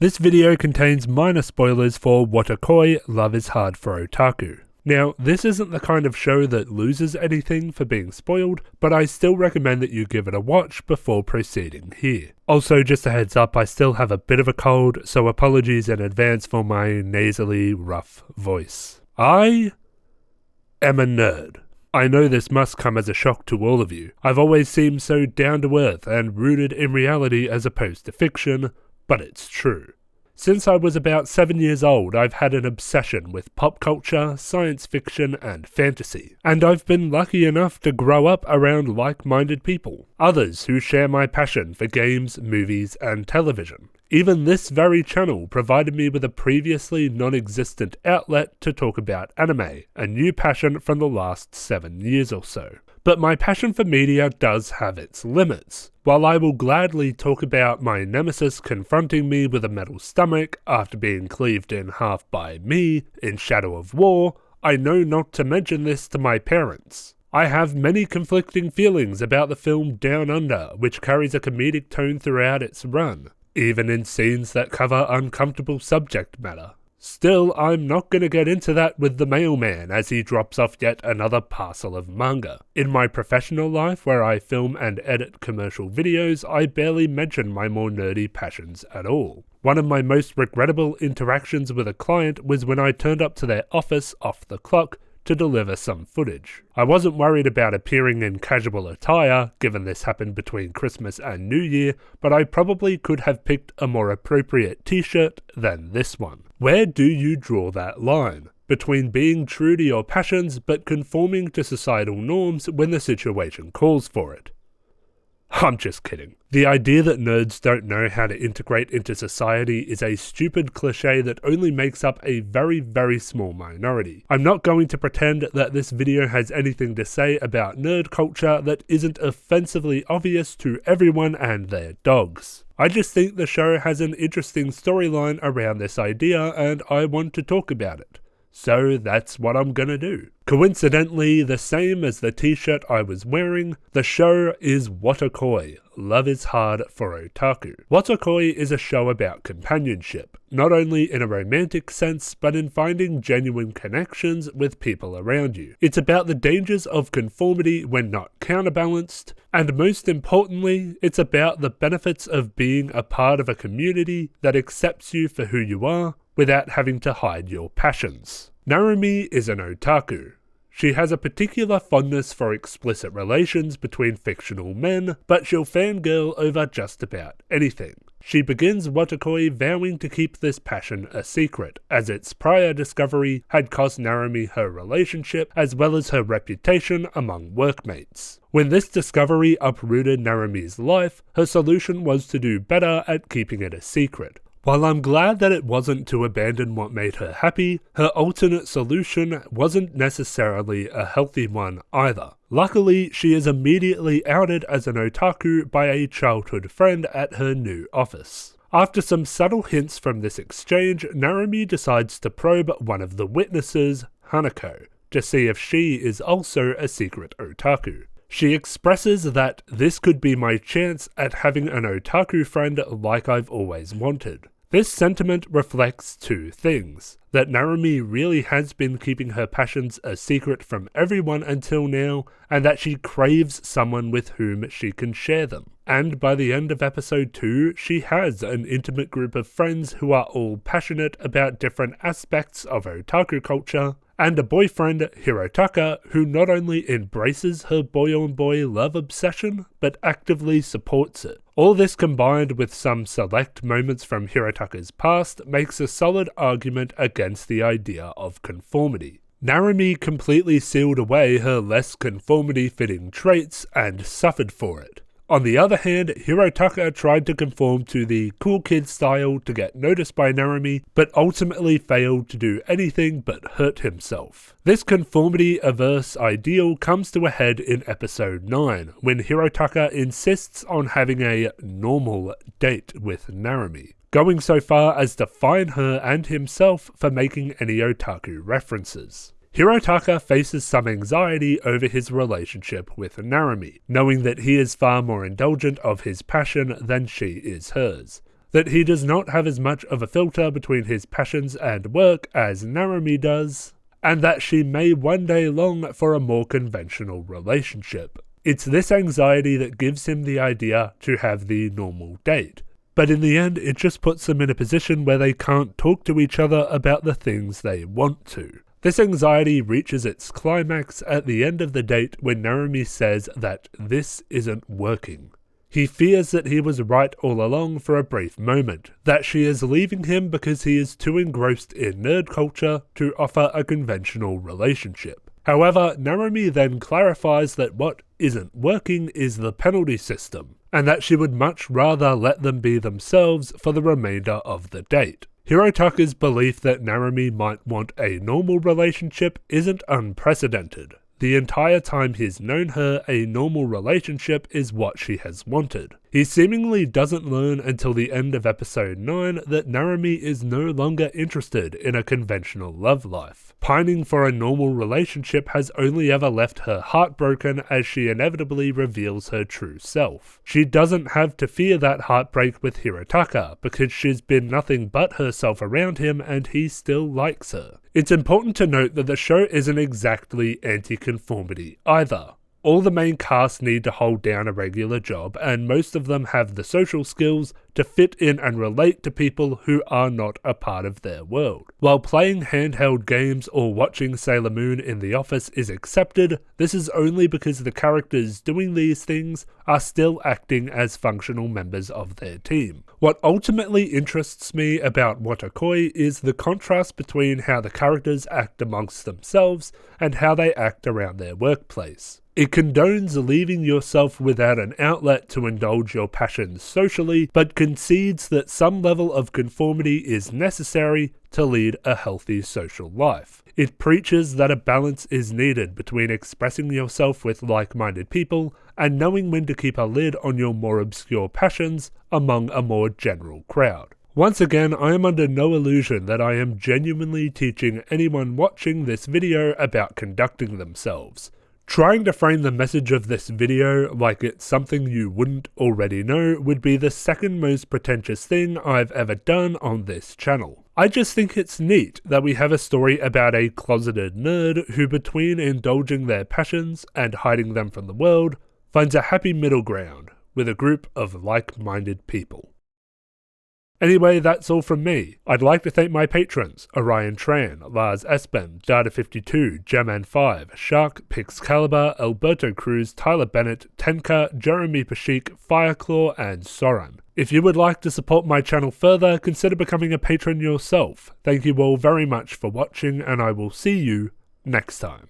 This video contains minor spoilers for Wotakoi, Love is Hard for Otaku. Now, this isn't the kind of show that loses anything for being spoiled, but I still recommend that you give it a watch before proceeding here. Also, just a heads up, I still have a bit of a cold, so apologies in advance for my nasally, rough voice. I am a nerd. I know this must come as a shock to all of you. I've always seemed so down to earth and rooted in reality as opposed to fiction, but it's true. Since I was about 7 years old, I've had an obsession with pop culture, science fiction, and fantasy. And I've been lucky enough to grow up around like-minded people, others who share my passion for games, movies, and television. Even this very channel provided me with a previously non-existent outlet to talk about anime, a new passion from the last 7 years or so. But my passion for media does have its limits. While I will gladly talk about my nemesis confronting me with a metal stomach after being cleaved in half by me in Shadow of War, I know not to mention this to my parents. I have many conflicting feelings about the film Down Under, which carries a comedic tone throughout its run, even in scenes that cover uncomfortable subject matter. Still, I'm not going to get into that with the mailman as he drops off yet another parcel of manga. In my professional life, where I film and edit commercial videos, I barely mention my more nerdy passions at all. One of my most regrettable interactions with a client was when I turned up to their office off the clock to deliver some footage. I wasn't worried about appearing in casual attire, given this happened between Christmas and New Year, but I probably could have picked a more appropriate t-shirt than this one. Where do you draw that line? Between being true to your passions but conforming to societal norms when the situation calls for it? I'm just kidding. The idea that nerds don't know how to integrate into society is a stupid cliche that only makes up a very, very small minority. I'm not going to pretend that this video has anything to say about nerd culture that isn't offensively obvious to everyone and their dogs. I just think the show has an interesting storyline around this idea and I want to talk about it. So that's what I'm gonna do. Coincidentally, the same as the t-shirt I was wearing, the show is Wotakoi, Love is Hard for Otaku. Wotakoi is a show about companionship, not only in a romantic sense, but in finding genuine connections with people around you. It's about the dangers of conformity when not counterbalanced, and most importantly, it's about the benefits of being a part of a community that accepts you for who you are, without having to hide your passions. Normie is an otaku. She has a particular fondness for explicit relations between fictional men, but she'll fangirl over just about anything. She begins Wotakoi vowing to keep this passion a secret, as its prior discovery had cost Normie her relationship as well as her reputation among workmates. When this discovery uprooted Normie's life, her solution was to do better at keeping it a secret. While I'm glad that it wasn't to abandon what made her happy, her alternate solution wasn't necessarily a healthy one either. Luckily, she is immediately outed as an otaku by a childhood friend at her new office. After some subtle hints from this exchange, Normie decides to probe one of the witnesses, Hanako, to see if she is also a secret otaku. She expresses that this could be my chance at having an otaku friend like I've always wanted. This sentiment reflects two things: that Normie really has been keeping her passions a secret from everyone until now, and that she craves someone with whom she can share them. And by the end of episode 2, she has an intimate group of friends who are all passionate about different aspects of otaku culture, and a boyfriend, Hirotaka, who not only embraces her boy-on-boy love obsession, but actively supports it. All this combined with some select moments from Hirotaka's past makes a solid argument against the idea of conformity. Normie completely sealed away her less conformity-fitting traits and suffered for it. On the other hand, Hirotaka tried to conform to the cool kid style to get noticed by Normie, but ultimately failed to do anything but hurt himself. This conformity-averse ideal comes to a head in episode 9, when Hirotaka insists on having a normal date with Normie, going so far as to fine her and himself for making any otaku references. Hirotaka faces some anxiety over his relationship with Normie, knowing that he is far more indulgent of his passion than she is hers. that he does not have as much of a filter between his passions and work as Normie does, and that she may one day long for a more conventional relationship. It's this anxiety that gives him the idea to have the normal date. But in the end, it just puts them in a position where they can't talk to each other about the things they want to. This anxiety reaches its climax at the end of the date when Normie says that this isn't working. He fears that he was right all along for a brief moment, that she is leaving him because he is too engrossed in nerd culture to offer a conventional relationship. However, Normie then clarifies that what isn't working is the penalty system, and that she would much rather let them be themselves for the remainder of the date. Hirotaku's belief that Normie might want a normal relationship isn't unprecedented. The entire time he's known her, a normal relationship is what she has wanted. He seemingly doesn't learn until the end of episode 9 that Normie is no longer interested in a conventional love life. Pining for a normal relationship has only ever left her heartbroken as she inevitably reveals her true self. She doesn't have to fear that heartbreak with Hirotaka because she's been nothing but herself around him and he still likes her. It's important to note that the show isn't exactly anti-conformity either. All the main cast need to hold down a regular job, and most of them have the social skills to fit in and relate to people who are not a part of their world. While playing handheld games or watching Sailor Moon in the office is accepted, this is only because the characters doing these things are still acting as functional members of their team. What ultimately interests me about Wotakoi is the contrast between how the characters act amongst themselves and how they act around their workplace. It condones leaving yourself without an outlet to indulge your passions socially, but concedes that some level of conformity is necessary to lead a healthy social life. It preaches that a balance is needed between expressing yourself with like-minded people and knowing when to keep a lid on your more obscure passions among a more general crowd. Once again, I am under no illusion that I am genuinely teaching anyone watching this video about conducting themselves. Trying to frame the message of this video like it's something you wouldn't already know would be the second most pretentious thing I've ever done on this channel. I just think it's neat that we have a story about a closeted nerd who, between indulging their passions and hiding them from the world, finds a happy middle ground with a group of like-minded people. Anyway, that's all from me. I'd like to thank my patrons: Orion Tran, Lars Espen, Data52, Jaman5, Shark, Pixcalibur, Alberto Cruz, Tyler Bennett, Tenka, Jeremy Pashik, Fireclaw, and Soran. If you would like to support my channel further, consider becoming a patron yourself. Thank you all very much for watching, and I will see you next time.